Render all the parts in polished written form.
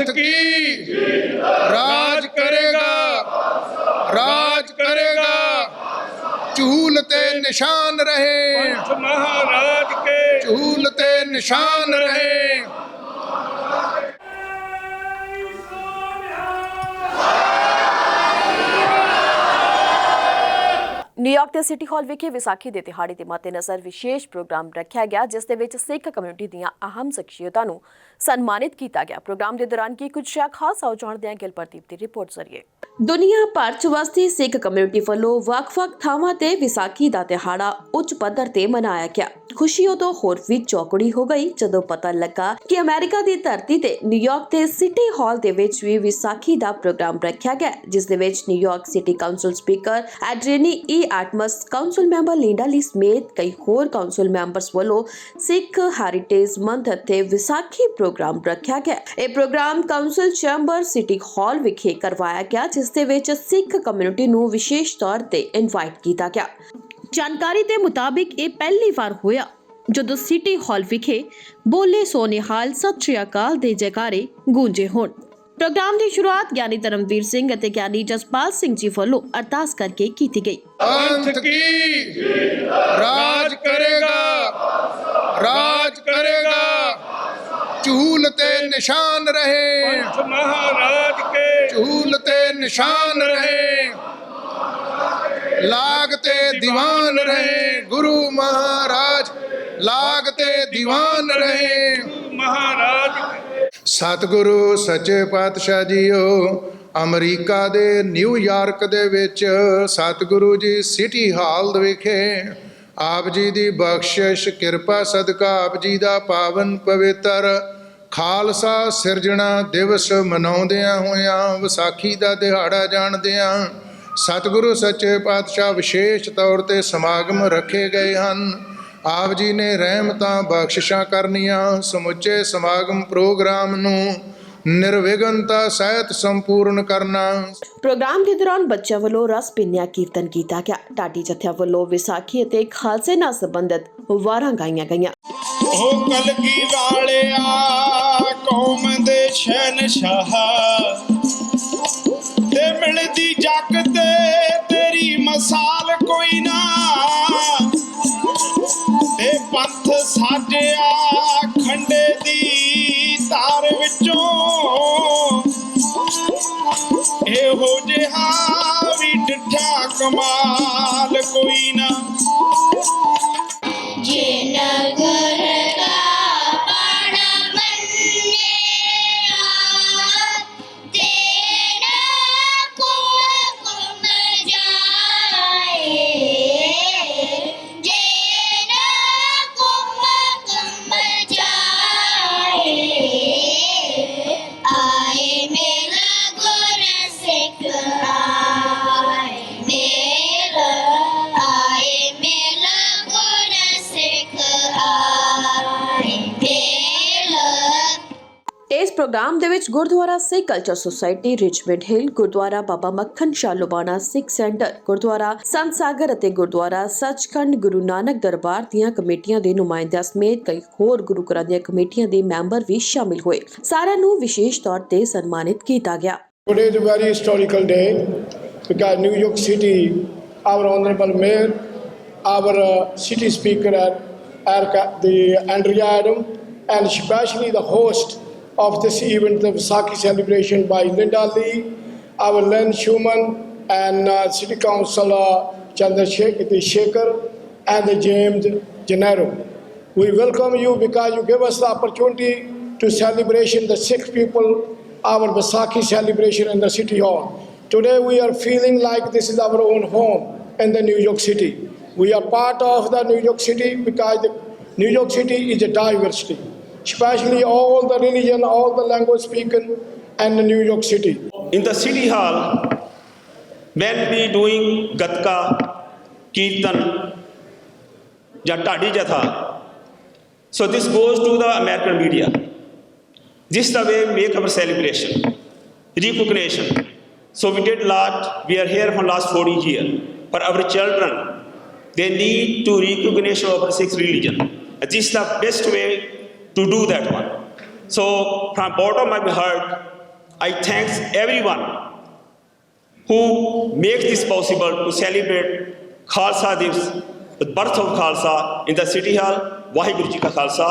पंथ की राज करेगा, राज करेगा। चूलते निशान रहे, महाराज के चूलते निशान रहे। ਨਿਊਯਾਰਕ ਦੇ ਸਿਟੀ ਹਾਲ ਵਿਖੇ ਵਿਸਾਖੀ ਦੇ ਦਿਹਾੜੇ ਦੇ ਮੱਦੇਨਜ਼ਰ ਵਿਸ਼ੇਸ਼ ਪ੍ਰੋਗਰਾਮ ਰੱਖਿਆ ਗਿਆ, ਜਿਸ ਦੇ ਵਿੱਚ ਸਿੱਖ ਕਮਿਊਨਿਟੀ ਦੀਆਂ ਅਹਿਮ ਸ਼ਖਸੀਅਤਾਂ ਨੂੰ ਸਨਮਾਨਿਤ ਕੀਤਾ ਗਿਆ। ਪ੍ਰੋਗਰਾਮ ਦੇ ਦੌਰਾਨ ਕੀ ਕੁਝ ਖਾਸ ਆਓ ਜਾਣਦੇ ਹਾਂ ਗਿਲਪਰਦੀਪ ਦੀ ਰਿਪੋਰਟ ਜ਼ਰੀਏ। ਦੁਨੀਆ ਭਰ 'ਚ ਵਸਦੀ ਸਿੱਖ ਕਮਿਊਨਿਟੀ ਵੱਲੋਂ ਵੱਖ-ਵੱਖ ਥਾਵਾਂ ਤੇ ਵਿਸਾਖੀ ਦਾ ਦਿਹਾੜਾ ਉੱਚ ਪੱਧਰ ਤੇ ਮਨਾਇਆ ਗਿਆ। ਖੁਸ਼ੀ ਉਦੋਂ ਹੋਰ ਵੀ ਚੌਕੜੀ ਹੋ ਗਈ ਜਦੋਂ ਪਤਾ ਲੱਗਾ ਕਿ ਅਮਰੀਕਾ ਦੀ ਧਰਤੀ ਤੇ ਨਿਊਯਾਰਕ ਦੇ ਸਿਟੀ ਹਾਲ ਦੇ ਵਿੱਚ ਵੀ ਵਿਸਾਖੀ ਦਾ ਪ੍ਰੋਗਰਾਮ ਰੱਖਿਆ ਗਿਆ, ਜਿਸ ਦੇ ਵਿੱਚ New York city council speaker Adrienne Adams, council member Linda Lee ਸਮੇਤ ਕਈ ਹੋਰ ਕਾਉਂਸਲ ਮੈਂਬਰਸ ਵੱਲੋਂ ਸਿੱਖ ਹੈਰੀਟੇਜ ਮੰਥ ਅਤੇ ਵਿਸਾਖੀ ਪ੍ਰੋਗਰਾਮ ਰੱਖਿਆ ਗਿਆ। ਇਹ ਪ੍ਰੋਗਰਾਮ ਕਾਉਂਸਲ ਚੈਂਬਰ ਸਿਟੀ ਹਾਲ ਵਿਖੇ ਕਰਵਾਇਆ ਗਿਆ, ਜਿਸ ਦੇ ਵਿੱਚ ਸਿੱਖ ਕਮਿਊਨਿਟੀ ਨੂੰ ਵਿਸ਼ੇਸ਼ ਤੌਰ ਤੇ ਇਨਵਾਈਟ ਕੀਤਾ ਗਿਆ। ਜਾਣਕਾਰੀ ਦੇ ਮੁਤਾਬਿਕ ਇਹ ਪਹਿਲੀ ਵਾਰ ਹੋਇਆ ਜਦੋਂ ਸਿਟੀ ਹਾਲ ਵਿਖੇ ਬੋਲੇ ਸੋਨੇਹਾਲ ਸਤਿ ਸ਼੍ਰੀ ਅਕਾਲ ਦੇ ਜੈਕਾਰੇ ਗੂੰਜੇ ਹੋਣ। ਪ੍ਰੋਗਰਾਮ ਦੀ ਸ਼ੁਰੂਆਤ ਗਿਆਨੀ ਧਰਮਵੀਰ ਸਿੰਘ ਅਤੇ ਗਿਆਨੀ ਜਸਪਾਲ ਸਿੰਘ ਜੀ ਵੱਲੋਂ ਅਰਦਾਸ ਕਰਕੇ ਕੀਤੀ ਗਈ। पंथ की राज करेगा, राज करेगा। चूलते निशान रहे, महाराज के चूलते निशान रहे। लागते दीवान रहे गुरु महाराज, लागते दीवान रहे महाराज। सतगुरु सच्चे पातशाह जीओ ਅਮਰੀਕਾ ਦੇ ਨਿਊਯਾਰਕ ਦੇ ਵਿੱਚ ਸਤਿਗੁਰੂ ਜੀ ਸਿਟੀ ਹਾਲ ਵਿਖੇ ਆਪ ਜੀ ਦੀ ਬਖਸ਼ਿਸ਼ ਕਿਰਪਾ ਸਦਕਾ ਆਪ ਜੀ ਦਾ ਪਾਵਨ ਪਵਿੱਤਰ ਖਾਲਸਾ ਸਿਰਜਣਾ ਦਿਵਸ ਮਨਾਉਂਦਿਆਂ ਹੋਇਆਂ ਵਿਸਾਖੀ ਦਾ ਦਿਹਾੜਾ ਜਾਣਦਿਆਂ ਸਤਿਗੁਰੂ ਸੱਚੇ ਪਾਤਸ਼ਾਹ ਵਿਸ਼ੇਸ਼ ਤੌਰ ਤੇ ਸਮਾਗਮ ਰੱਖੇ ਗਏ ਹਨ। ਆਪ ਜੀ ਨੇ ਰਹਿਮਤਾਂ ਬਖਸ਼ਿਸ਼ਾਂ ਕਰਨੀਆਂ। ਸਮੁੱਚੇ ਸਮਾਗਮ ਪ੍ਰੋਗਰਾਮ ਨੂੰ ਨਿਰਵਿਘਨਤਾ ਸਹਿਤ ਸੰਪੂਰਨ ਕਰਨਾ। ਪ੍ਰੋਗਰਾਮ ਦੇ ਦੌਰਾਨ ਬੱਚਿਆਂ ਵੱਲੋਂ ਰਸ ਪਿੰਨਿਆ ਕੀਰਤਨ ਕੀਤਾ ਗਿਆ। ਢਾਡੀ ਜਥਿਆਂ ਵੱਲੋਂ ਵਿਸਾਖੀ ਅਤੇ ਖਾਲਸੇ ਨਾਲ ਸੰਬੰਧਿਤ ਵਾਰਾਂ ਗਾਈਆਂ ਗਈਆਂ। ਉਹ ਕਲਗੀ ਵਾਲਿਆ ਕੌਮ ਦੇ ਸ਼ਹਿਨਸ਼ਾਹ ਤੇ ਮਿਲਦੀ ਜੱਗ ਤੇ ਤੇਰੀ ਮਿਸਾਲ ਕੋਈ ਨਾ। ਤੇ ਪੰਥ ਸਾਜਿਆ ਖੰਡੇ ਦੀ ਧਾਰ ਵਿੱਚੋਂ ਇਹੋ ਜਿਹਾ ਵੀ ਡਿੱਠਾ ਕਮਾਲ ਕੋਈ ਨਾ। ਜੇ ਨਗਰ ਦਾ ਬਾਣ ਬੰਨਿਆ ਤੇਰਾ ਕੁਮ ਜਾਏ। ਜੇ ਨਾ ਕੁਮ ਜਾਏ ਆਏ ਮੇਰਾ ਗੁਰ ਸਿੱਖ ਆਏ ਮੇਰਾ ਆਏ ਮੇਰਾ ਗੁਰ ਸਿੱਖ ਆਏ ਮੇਰਾ। ਇਸ ਪ੍ਰੋਗਰਾਮ ਦੇ ਵਿੱਚ Gurdwara Sikh culture society Richmond Hill, Gurdwara Baba Makhan Shah ਲੋਬਾਣਾ ਸਿੱਖ ਸੈਂਟਰ, ਗੁਰਦੁਆਰਾ ਸੰਤ ਸਾਗਰ ਅਤੇ ਗੁਰਦੁਆਰਾ ਸੱਚਖੰਡ ਗੁਰੂ ਨਾਨਕ ਦਰਬਾਰ ਦੀਆਂ ਕਮੇਟੀਆਂ ਦੇ ਨੁਮਾਇੰਦਿਆਂ ਸਮੇਤ ਕਈ ਹੋਰ ਗੁਰੂ ਘਰਾਂ ਦੀਆਂ ਕਮੇਟੀਆਂ ਦੇ ਮੈਂਬਰ ਵੀ ਸ਼ਾਮਿਲ ਹੋਏ। ਸਾਰਿਆਂ ਨੂੰ ਵਿਸ਼ੇਸ਼ ਤੌਰ ਤੇ ਸਨਮਾਨਿਤ ਕੀਤਾ ਗਿਆ। Today is a very historical day because New York City, our Honorable Mayor, our City Speaker, the Andrea Adam, and especially the host of this event, the Vaisakhi celebration by Linda Lee, our Len Schumann, and City Councilor Chandrasekhar, and the James Gennaro. We welcome you because you give us the opportunity to celebrate the Sikh people, our Vaisakhi celebration in the City Hall. Today we are feeling like this is our own home in the New York City. We are part of the New York City because the New York City is a diversity, especially all the religion, all the language spoken in the New York City. In the City Hall, when we doing Gatka, Kirtan, ya Tadi Jatha, so this goes to the American media. This is the way we make our celebration, recognition. So we did a lot. We are here for last 40 years. For our children, they need to recognize our Sikh religion. This is the best way to do that one. So from bottom of my heart, I thank everyone who makes this possible to celebrate Khalsa Divas, the birth of Khalsa in the City Hall. Waheguru ji ਕਾ ਖਾਲਸਾ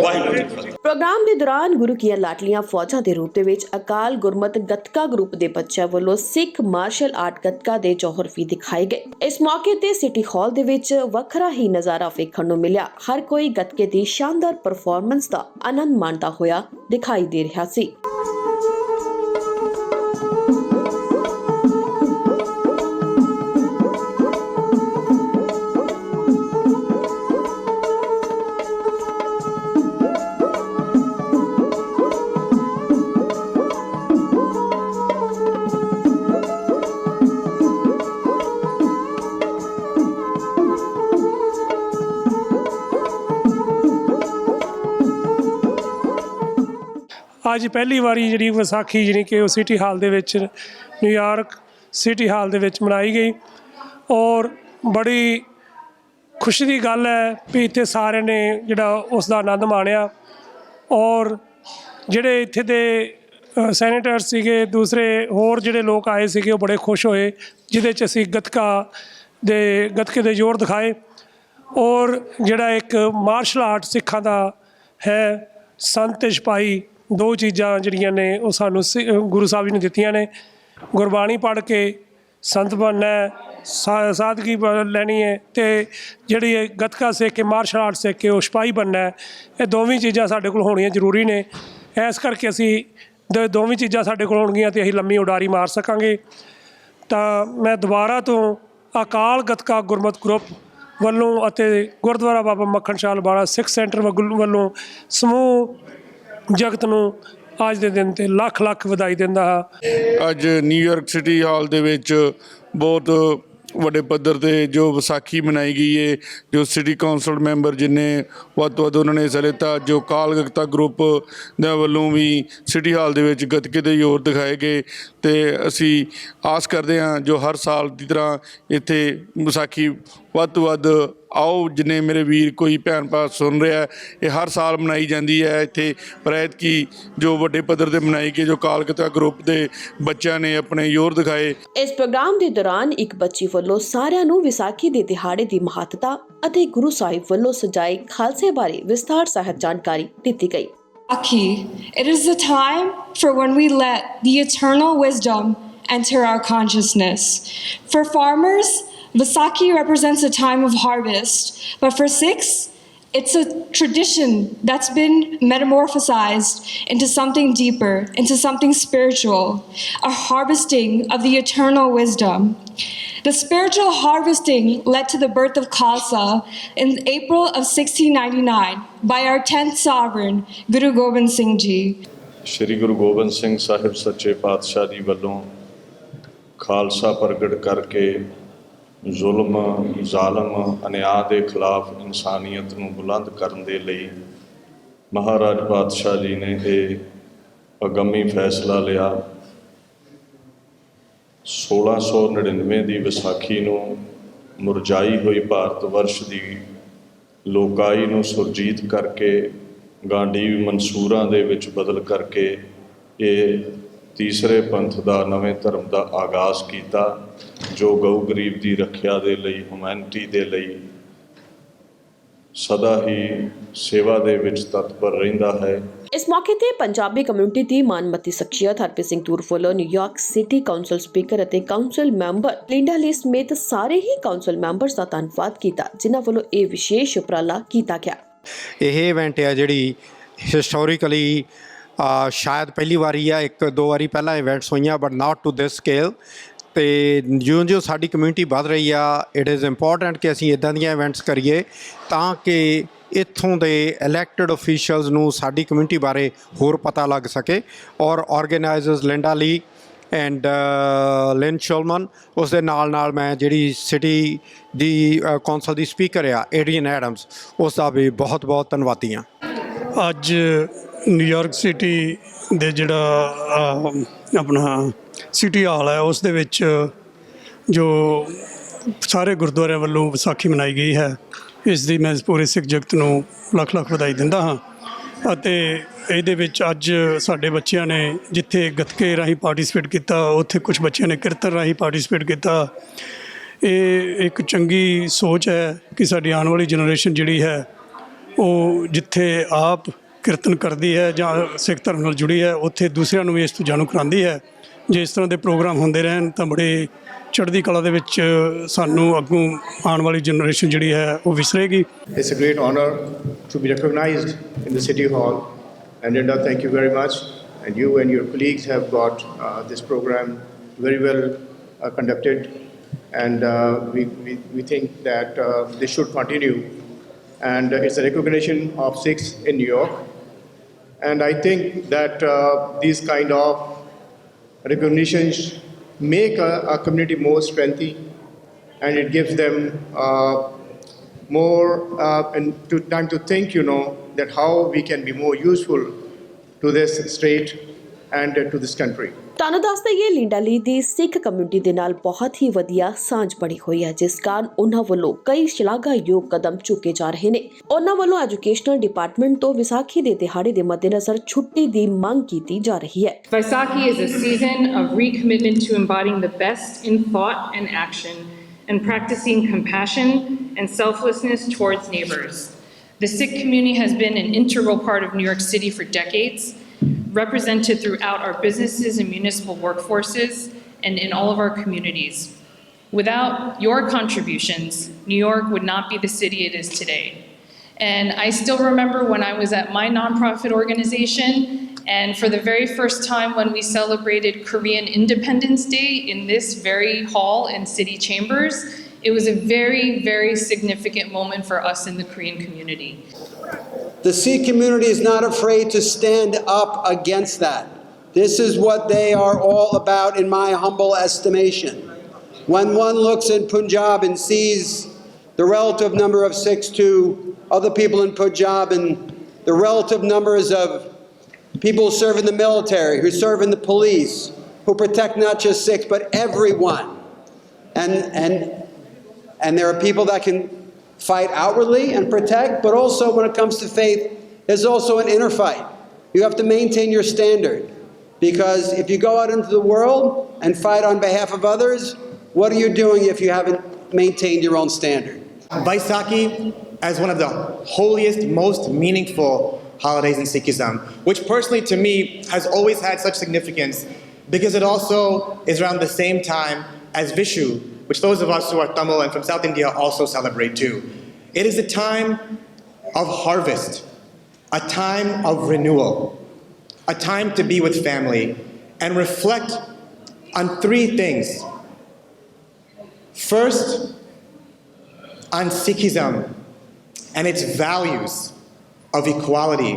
ਵਾਹਿਗੁਰੂ ਜੀ ਕੀ ਫਤਿਹ। Programme ਦੇ ਦੌਰਾਨ ਗੁਰੂ ਕੀਆਂ ਲਾਡਲੀਆਂ ਫੌਜਾਂ ਦੇ ਰੂਪ ਦੇ ਵਿੱਚ ਅਕਾਲ ਗੁਰਮਤ gatka group ਦੇ ਬੱਚਿਆਂ ਵੱਲੋਂ ਸਿੱਖ ਮਾਰਸ਼ਲ ਆਰਟ ਗੱਤਕਾ ਦੇ ਜੌਹਰ ਵੀ ਦਿਖਾਏ ਗਏ। ਇਸ ਮੌਕੇ ਤੇ ਸਿਟੀ ਹਾਲ ਦੇ ਵਿੱਚ ਵੱਖਰਾ ਹੀ ਨਜ਼ਾਰਾ ਵੇਖਣ ਨੂੰ ਮਿਲਿਆ। ਹਰ ਕੋਈ ਗੱਤਕੇ ਦੀ ਸ਼ਾਨਦਾਰ ਪਰਫਾਰਮੈਂਸ ਦਾ ਆਨੰਦ ਮਾਣਦਾ ਹੋਇਆ ਦਿਖਾਈ ਦੇ ਰਿਹਾ ਸੀ। ਅੱਜ ਪਹਿਲੀ ਵਾਰੀ ਜਿਹੜੀ ਵਿਸਾਖੀ ਜਿਹੜੀ ਕਿ ਉਹ ਸਿਟੀ ਹਾਲ ਦੇ ਵਿੱਚ ਨਿਊਯਾਰਕ ਸਿਟੀ ਹਾਲ ਦੇ ਵਿੱਚ ਮਨਾਈ ਗਈ ਔਰ ਬੜੀ ਖੁਸ਼ੀ ਦੀ ਗੱਲ ਹੈ ਵੀ ਇੱਥੇ ਸਾਰਿਆਂ ਨੇ ਜਿਹੜਾ ਉਸ ਦਾ ਆਨੰਦ ਮਾਣਿਆ ਔਰ ਜਿਹੜੇ ਇੱਥੇ ਦੇ ਸੈਨੇਟਰ ਸੀਗੇ ਦੂਸਰੇ ਹੋਰ ਜਿਹੜੇ ਲੋਕ ਆਏ ਸੀਗੇ ਉਹ ਬੜੇ ਖੁਸ਼ ਹੋਏ ਜਿਹਦੇ 'ਚ ਅਸੀਂ ਗੱਤਕੇ ਦੇ ਜ਼ੋਰ ਦਿਖਾਏ ਔਰ ਜਿਹੜਾ ਇੱਕ ਮਾਰਸ਼ਲ ਆਰਟ ਸਿੱਖਾਂ ਦਾ ਹੈ ਸੰਤ ਤੇ ਸਿਪਾਹੀ ਦੋ ਚੀਜ਼ਾਂ ਜਿਹੜੀਆਂ ਨੇ ਉਹ ਸਾਨੂੰ ਗੁਰੂ ਸਾਹਿਬ ਜੀ ਨੇ ਦਿੱਤੀਆਂ ਨੇ। ਗੁਰਬਾਣੀ ਪੜ੍ਹ ਕੇ ਸੰਤ ਬਣਨਾ ਸਾਦਗੀ ਲੈਣੀ ਹੈ ਅਤੇ ਜਿਹੜੀ ਗੱਤਕਾ ਸਿੱਖ ਕੇ ਮਾਰਸ਼ਲ ਆਰਟ ਸਿੱਖ ਕੇ ਉਹ ਸਿਪਾਹੀ ਬਣਨਾ ਹੈ। ਇਹ ਦੋਵੇਂ ਚੀਜ਼ਾਂ ਸਾਡੇ ਕੋਲ ਹੋਣੀਆਂ ਜ਼ਰੂਰੀ ਨੇ। ਇਸ ਕਰਕੇ ਅਸੀਂ ਦੋਵੇਂ ਚੀਜ਼ਾਂ ਸਾਡੇ ਕੋਲ ਹੋਣਗੀਆਂ ਅਤੇ ਅਸੀਂ ਲੰਮੀ ਉਡਾਰੀ ਮਾਰ ਸਕਾਂਗੇ। ਤਾਂ ਮੈਂ ਦੁਬਾਰਾ ਤੋਂ ਅਕਾਲ ਗੱਤਕਾ ਗੁਰਮਤਿ ਗਰੁੱਪ ਵੱਲੋਂ ਅਤੇ ਗੁਰਦੁਆਰਾ ਬਾਬਾ ਮੱਖਣ ਸ਼ਾਹ ਲਵਾਣਾ ਸਿੱਖ ਸੈਂਟਰ ਵੱਲੋਂ ਸਮੂਹ ਜਗਤ ਨੂੰ ਅੱਜ ਦੇ ਦਿਨ 'ਤੇ ਲੱਖ ਲੱਖ ਵਧਾਈ ਦਿੰਦਾ ਹਾਂ। ਅੱਜ ਨਿਊਯਾਰਕ ਸਿਟੀ ਹਾਲ ਦੇ ਵਿੱਚ ਬਹੁਤ ਵੱਡੇ ਪੱਧਰ 'ਤੇ ਜੋ ਵਿਸਾਖੀ ਮਨਾਈ ਗਈ ਹੈ, ਜੋ ਸਿਟੀ ਕੌਂਸਲ ਮੈਂਬਰ ਜਿੰਨੇ ਵੱਧ ਤੋਂ ਵੱਧ ਉਹਨਾਂ ਨੇ ਹਿੱਸਾ ਲਿੱਤਾ, ਜੋ ਅਕਾਲ ਗੱਤਕਾ ਗਰੁੱਪ ਦੇ ਵੱਲੋਂ ਵੀ ਸਿਟੀ ਹਾਲ ਦੇ ਵਿੱਚ ਗੱਤਕੇ ਦੇ ਜ਼ੋਰ ਦਿਖਾਏ ਗਏ ਅਤੇ ਅਸੀਂ ਆਸ ਕਰਦੇ ਹਾਂ ਜੋ ਹਰ ਸਾਲ ਦੀ ਤਰ੍ਹਾਂ ਇੱਥੇ ਵਿਸਾਖੀ ਵੱਧ ਤੋਂ ਵੱਧ ਆਓ। ਜਿੰਨੇ ਮੇਰੇ ਵੀਰ ਕੋਈ ਭੈਣ ਭਰਾ ਸੁਣ ਰਿਹਾ ਇਹ ਹਰ ਸਾਲ ਮਨਾਈ ਜਾਂਦੀ ਹੈ ਇੱਥੇ, ਪਰ ਐਤਕੀ ਜੋ ਵੱਡੇ ਪੱਧਰ 'ਤੇ ਮਨਾਈ ਗਈ ਜੋ ਅਕਾਲ ਗੱਤਕਾ ਗਰੁੱਪ ਦੇ ਬੱਚਿਆਂ ਨੇ ਆਪਣੇ ਜ਼ੋਰ ਦਿਖਾਏ। ਇਸ ਪ੍ਰੋਗਰਾਮ ਦੇ ਦੌਰਾਨ ਇੱਕ ਬੱਚੀ ਵੱਲੋਂ ਸਾਰਿਆਂ ਨੂੰ ਵਿਸਾਖੀ ਦੇ ਦਿਹਾੜੇ ਦੀ ਮਹੱਤਤਾ ਅਤੇ ਗੁਰੂ ਸਾਹਿਬ ਵੱਲੋਂ ਸਜਾਏ ਖਾਲਸੇ ਬਾਰੇ ਵਿਸਥਾਰ ਸਹਿਤ ਜਾਣਕਾਰੀ ਦਿੱਤੀ ਗਈ। Vaisakhi, it is the time for when we let the eternal wisdom enter our consciousness. For farmers, Vaisakhi represents a time of harvest, but for Sikhs, it's a tradition that's been metamorphosized into something deeper, into something spiritual, a harvesting of the eternal wisdom. The spiritual harvesting led to the birth of Khalsa in April of 1699 by our 10th sovereign, Guru Gobind Singh Ji. Shri Guru Gobind Singh Sahib ਸੱਚੇ ਪਾਤਸ਼ਾਹ ਜੀ ਵੱਲੋਂ ਖਾਲਸਾ ਪ੍ਰਗਟ ਕਰਕੇ ਜ਼ੁਲਮ ਜ਼ਾਲਮ ਅਨਿਆਂ ਦੇ ਖਿਲਾਫ ਇਨਸਾਨੀਅਤ ਨੂੰ ਬੁਲੰਦ ਕਰਨ ਦੇ ਲਈ ਮਹਾਰਾਜ ਪਾਤਸ਼ਾਹ ਜੀ ਨੇ ਇਹ ਅਗੰਮੀ ਫੈਸਲਾ ਲਿਆ। 1699 ਦੀ ਵਿਸਾਖੀ ਨੂੰ ਮੁਰਝਾਈ ਹੋਈ ਭਾਰਤ ਵਰਸ਼ ਦੀ ਲੋਕਾਈ ਨੂੰ ਸੁਰਜੀਤ ਕਰਕੇ ਗਾਂਧੀ ਮਨਸੂਰਾਂ ਦੇ ਵਿੱਚ ਬਦਲ ਕਰਕੇ ਇਹ ਤੀਸਰੇ ਪੰਥ ਦਾ ਨਵੇਂ ਧਰਮ ਦਾ ਆਗਾਜ਼ ਕੀਤਾ ਜੋ ਗਊ ਗਰੀਬ ਦੀ ਰੱਖਿਆ ਦੇ ਲਈ ਹਿਊਮੈਨਿਟੀ ਦੇ ਲਈ ਸਦਾ ਹੀ ਸੇਵਾ ਦੇ ਵਿੱਚ ਤਤਪਰ ਰਹਿੰਦਾ ਹੈ। ਇਸ ਮੌਕੇ ਤੇ ਪੰਜਾਬੀ ਕਮਿਊਨਿਟੀ ਦੀ ਮਾਨਮੱਤੀ ਸ਼ਖਸੀਅਤ ਹਰਪ੍ਰੀਤ ਸਿੰਘ ਤੂਰ ਵੱਲੋਂ ਨਿਊਯਾਰਕ ਸਿਟੀ ਕਾਉਂਸਲ ਸਪੀਕਰ ਅਤੇ ਕਾਉਂਸਲ ਮੈਂਬਰ ਲਿੰਡਾ ਲੀ ਸਮੇਤ ਸਾਰੇ ਹੀ ਕਾਉਂਸਲ ਮੈਂਬਰਸ ਦਾ ਧੰਨਵਾਦ ਕੀਤਾ ਜਿਨ੍ਹਾਂ ਵੱਲੋਂ ਇਹ ਵਿਸ਼ੇਸ਼ ਉਪਰਾਲਾ ਕੀਤਾ ਗਿਆ। ਇਹ ਇਵੈਂਟ ਹੈ ਜਿਹੜੀ ਹਿਸਟੋਰੀਕਲੀ ਸ਼ਾਇਦ ਪਹਿਲੀ ਵਾਰੀ ਆ, ਇੱਕ ਦੋ ਵਾਰੀ ਪਹਿਲਾਂ ਇਵੈਂਟਸ ਹੋਈਆਂ but not to this scale. ਅਤੇ ਜਿਉਂ ਸਾਡੀ ਕਮਿਊਨਿਟੀ ਵੱਧ ਰਹੀ ਆ ਇਟ ਇਜ਼ ਇੰਪੋਰਟੈਂਟ ਕਿ ਅਸੀਂ ਇੱਦਾਂ ਦੀਆਂ ਇਵੈਂਟਸ ਕਰੀਏ ਤਾਂ ਕਿ ਇੱਥੋਂ ਦੇ ਇਲੈਕਟਡ ਅਫੀਸ਼ੀਅਲਸ ਨੂੰ ਸਾਡੀ ਕਮਿਊਨਿਟੀ ਬਾਰੇ ਹੋਰ ਪਤਾ ਲੱਗ ਸਕੇ। ਔਰ ਆਰਗੇਨਾਈਜ਼ਰਸ ਲਿੰਡਾ ਲੀ ਐਂਡ ਲਿਨ ਸ਼ੋਲਮਨ, ਉਸ ਦੇ ਨਾਲ ਮੈਂ ਜਿਹੜੀ ਸਿਟੀ ਦੀ ਕੌਂਸਲ ਦੀ ਸਪੀਕਰ ਆ ਏਡਰੀਅਨ ਐਡਮਸ, ਉਸ ਦਾ ਵੀ ਬਹੁਤ ਬਹੁਤ ਧੰਨਵਾਦੀ ਹਾਂ। ਅੱਜ ਨਿਊਯਾਰਕ ਸਿਟੀ ਦੇ ਜਿਹੜਾ ਆਪਣਾ ਸਿਟੀ ਹਾਲ ਹੈ ਉਸ ਦੇ ਵਿੱਚ ਜੋ ਸਾਰੇ ਗੁਰਦੁਆਰਿਆਂ ਵੱਲੋਂ ਵਿਸਾਖੀ ਮਨਾਈ ਗਈ ਹੈ, ਇਸ ਦੀ ਮੈਂ ਪੂਰੇ ਸਿੱਖ ਜਗਤ ਨੂੰ ਲੱਖ ਲੱਖ ਵਧਾਈ ਦਿੰਦਾ ਹਾਂ। ਅਤੇ ਇਹਦੇ ਵਿੱਚ ਅੱਜ ਸਾਡੇ ਬੱਚਿਆਂ ਨੇ ਜਿੱਥੇ ਗੱਤਕੇ ਰਾਹੀਂ ਪਾਰਟਿਸਿਪੇਟ ਕੀਤਾ, ਉੱਥੇ ਕੁਝ ਬੱਚਿਆਂ ਨੇ ਕੀਰਤਨ ਰਾਹੀਂ ਪਾਰਟਿਸਿਪੇਟ ਕੀਤਾ। ਇਹ ਇੱਕ ਚੰਗੀ ਸੋਚ ਹੈ ਕਿ ਸਾਡੀ ਆਉਣ ਵਾਲੀ ਜਨਰੇਸ਼ਨ ਜਿਹੜੀ ਹੈ ਉਹ ਜਿੱਥੇ ਆਪ ਕੀਰਤਨ ਕਰਦੀ ਹੈ ਜਾਂ ਸਿੱਖ ਧਰਮ ਨਾਲ ਜੁੜੀ ਹੈ, ਉੱਥੇ ਦੂਸਰਿਆਂ ਨੂੰ ਵੀ ਇਸ ਤੋਂ ਜਾਣੂ ਕਰਾਉਂਦੀ ਹੈ। ਜੇ ਇਸ ਤਰ੍ਹਾਂ ਦੇ ਪ੍ਰੋਗਰਾਮ ਹੁੰਦੇ ਰਹਿਣ ਤਾਂ ਬੜੇ ਚੜ੍ਹਦੀ ਕਲਾ ਦੇ ਵਿੱਚ ਸਾਨੂੰ ਅੱਗੋਂ ਆਉਣ ਵਾਲੀ ਜਨਰੇਸ਼ਨ ਜਿਹੜੀ ਹੈ ਉਹ ਵਿਸਰੇਗੀ। It's a great honor to be recognized in the City Hall. And Linda, thank you very much. And you and your colleagues have got this program very well conducted. And we think that this should continue. And it's a recognition of Sikhs in New York. And I think that these kind of recognitions make a community more strengthy, and it gives them more time to think, that how we can be more useful to this state and to this country. ਤੁਹਾਨੂੰ ਦੱਸ ਦਈਏ Linda ਲੀ ਦੀ ਸਿੱਖ community ਦੇ ਨਾਲ ਬਹੁਤ ਹੀ ਵਧੀਆ ਸਾਂਝ ਬਣੀ ਹੋਈ ਹੈ, ਜਿਸ ਕਾਰਨ ਉਹਨਾਂ ਵੱਲੋਂ ਕਈ ਸ਼ਲਾਘਾਯੋਗ ਕਦਮ ਚੁੱਕੇ ਜਾ ਰਹੇ ਨੇ। ਉਹਨਾਂ ਵੱਲੋਂ ਐਜੂਕੇਸ਼ਨਲ ਡਿਪਾਰਟਮੈਂਟ ਤੋਂ ਵਿਸਾਖੀ ਦੇ ਦਿਹਾੜੇ ਦੇ ਮੱਦੇਨਜ਼ਰ ਛੁੱਟੀ ਦੀ ਮੰਗ ਕੀਤੀ ਜਾ ਰਹੀ ਹੈ। Vaisakhi is a season of recommitment to embodying the best in thought and action and practicing compassion and selflessness towards neighbors. The Sikh community has been an integral part of New York City for decades, represented throughout our businesses and municipal workforces and in all of our communities. Without your contributions, New York would not be the city it is today. And I still remember when I was at my nonprofit organization, and for the very first time when we celebrated Korean Independence Day in this very hall in City Chambers, it was a very, very significant moment for us in the Korean community. The Sikh community is not afraid to stand up against that. This is what they are all about, in my humble estimation. When one looks in Punjab and sees the relative number of Sikhs to other people in Punjab and the relative numbers of people who serve in the military, who serve in the police, who protect not just Sikhs but everyone. And there are people that can fight outwardly and protect, but also when it comes to faith, there's also an inner fight. You have to maintain your standard, because if you go out into the world and fight on behalf of others, what are you doing if you haven't maintained your own standard? Vaisakhi, as one of the holiest, most meaningful holidays in Sikhism, which personally to me has always had such significance, because it also is around the same time as Vishu, which those of us who are Tamil and from South India also celebrate too. It is a time of harvest, a time of renewal, a time to be with family and reflect on three things. First, on Sikhism and its values of equality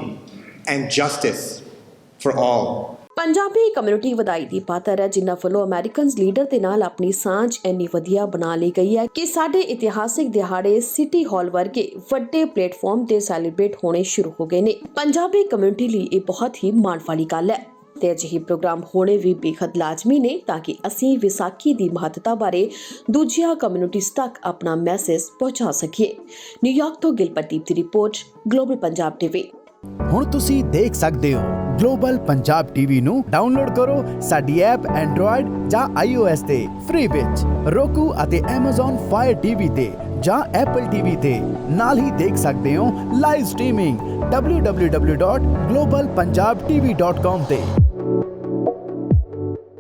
and justice for all. Punjabi community ਵਧਾਈ ਦੀ ਪਾਤਰ ਹੈ, ਜਿਨ੍ਹਾਂ ਵੱਲੋਂ ਅਮਰੀਕਨਜ਼ leader ਦੇ ਨਾਲ ਆਪਣੀ ਸਾਂਝ ਇੰਨੀ ਵਧੀਆ ਬਣਾ ਲਈ ਗਈ ਹੈ ਕਿ ਸਾਡੇ ਇਤਿਹਾਸਿਕ ਦਿਹਾੜੇ ਸਿਟੀ ਹਾਲ ਵਰਗੇ ਵੱਡੇ ਪਲੇਟਫਾਰਮ ਤੇ ਸੈਲੀਬ੍ਰੇਟ ਹੋਣੇ ਸ਼ੁਰੂ ਹੋ ਗਏ ਨੇ। ਪੰਜਾਬੀ ਕਮਿਊਨਿਟੀ ਲਈ ਇਹ ਬਹੁਤ ਹੀ ਮਾਣ ਵਾਲੀ ਗੱਲ ਹੈ ਤੇ ਅਜਿਹੇ ਪ੍ਰੋਗਰਾਮ ਹੋਣੇ ਵੀ ਬੇਹੱਦ ਲਾਜ਼ਮੀ ਨੇ, ਤਾਂ ਕਿ ਅਸੀਂ ਵਿਸਾਖੀ ਦੀ ਮਹੱਤਤਾ ਬਾਰੇ ਦੂਜੀਆਂ ਕਮਿਊਨਿਟੀਜ਼ ਤੱਕ ਆਪਣਾ ਮੈਸੇਜ ਪਹੁੰਚਾ ਸਕੀਏ। ਨਿਊਯਾਰਕ ਤੋਂ ਗਿਲਪਤਦੀਪ ਦੀ ਰਿਪੋਰਟ, ਗਲੋਬਲ ਪੰਜਾਬ ਟੀਵੀ। ਹੁਣ ਤੁਸੀਂ ਦੇਖ ਸਕਦੇ ਹੋ ਗਲੋਬਲ ਪੰਜਾਬ ਟੀਵੀ ਨੂੰ ਡਾਊਨਲੋਡ ਕਰੋ ਸਾਡੀ ਐਪ ਐਂਡਰੋਇਡ ਜਾਂ iOS ਤੇ ਫ੍ਰੀ ਵਿੱਚ, roku ਅਤੇ Amazon Fire TV ਤੇ ਜਾਂ Apple TV ਤੇ। ਨਾਲ ਹੀ ਦੇਖ ਸਕਦੇ ਹੋ ਲਾਈਵ ਸਟ੍ਰੀਮਿੰਗ www.globalpunjabtv.com ਤੇ।